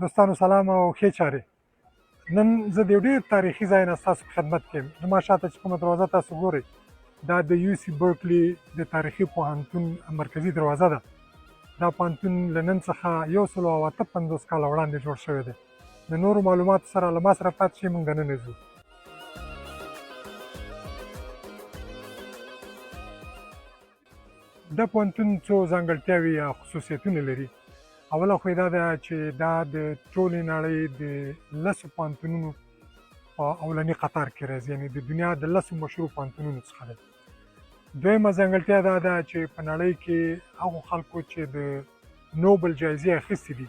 دوستانو سلام او ښې چارې. نن زه د یو ډېر تاریخي ځای نه ستاسو په خدمت کې یم. زما شاته چې کومه دروازه تاسو ګورئ دا د یو سی برکلي د تاریخي پوهنتون مرکزي دروازه ده. دا پوهنتون له نن څخه 158 کاله وړاندې جوړ شوی دی. د نورو معلوماتو سره له ما سره پاتې شئ، موږ دننه ځو. دا پوهنتون څو ځانګړتیاوې یا خصوصیتونه لري. اوله خو یې دا ده چې دا د ټولې نړۍ د 10 پوهنتونونو په اولني قطار کې راځي، یعنې د دنیا د 10 مشهورو پوهنتونونو څخه دی. دویمه ځانګړتیا دا ده چې په نړۍ کې هغو خلکو چې د نوبل جایزې اخیستې دي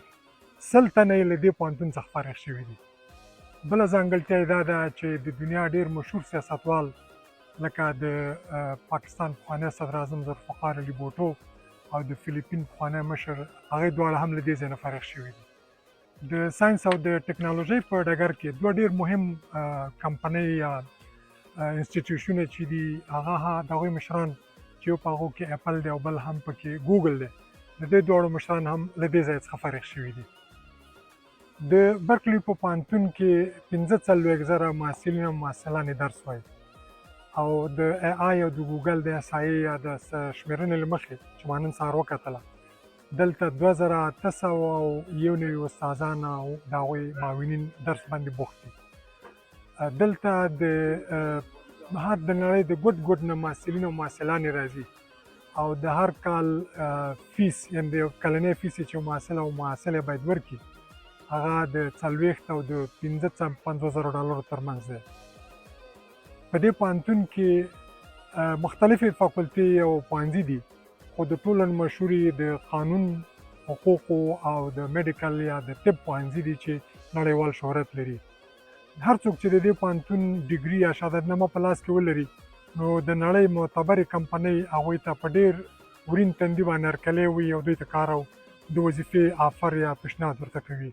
100 تنه یې له دې پوهنتون څخه فارغ شوي دي. بله ځانګړتیا یې دا ده چې د دنیا ډېر مشهور سیاستوال لکه د پاکستان پخوانی صدراعظم ذوالفقار علي بوټو او د فلیپین پخوانی مشر هغې دواړه هم له دې ځای نه فارغ شوي دي. د ساینس او د ټکنالوژۍ په ډګر کې دوه ډېر مهم کمپنۍ یا انسټیټیوشنونه چې دي هغه د هغوی مشران چې یو په هغو کې اپل دی او بل هم پکې ګوګل دی، د دې دواړو مشران هم له دې ځای څخه فارغ شوي دي. د برکلي په پوهنتون کې 45,000 محصلین او محصلانې درس وایي او د ای آی او د ګوګل د احصایې یا د شمېرنې له مخې چې ما نن سهار وکتله دلته 2891 استادان او د هغوی معاونین درس باندې بوخت دي. دلته د هر د نړۍ د ګوټ نه محصلین او محصلانې راځي او د هر کال فیس یعنې د یو کلنی فیس چې محصل او محصلې باید ورکړي هغه د 40 او د 55,000 ډالرو ترمنځ دی. په دې پوهنتون کې مختلفې فاکولټې او پوهنځي دي، خو د ټولو مشهورې د قانون، حقوقو او د میډیکل یا د طب پوهنځي دي چې نړیوال شهرت لري. هر څوک چې د دې پوهنتون ډیګري یا شهادتنامه په لاس کې ولري نو د نړۍ معتبرې کمپنۍ هغوی ته په ډېر ورین تندي باندې هرکلی وایي او دوی ته کار او د وظیفې آفر یا پیشنهاد ورته کوي.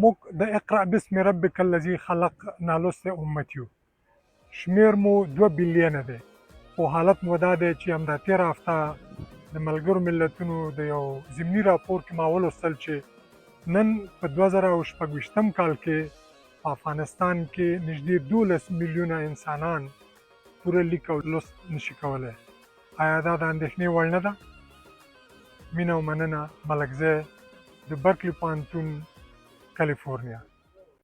موږ د اقرأ باسم ربک الذي خلق نالوستی امت یو. شمیر مو 2 بلیونه دی، خو حالت مو دا دی چې همدا تېره هفته د ملګرو ملتونو د یو ضمني راپور کې ما ولوستل چې نن په 2026 کال کې په افغانستان کې نږدې 12 میلیونه انسانان پوره لیک او لوست نشي کولی. آیا دا د اندېښنې وړ نه ده؟ مینه او مننه، ملکزی، د برکلي پوهنتون، کالیفورنیا.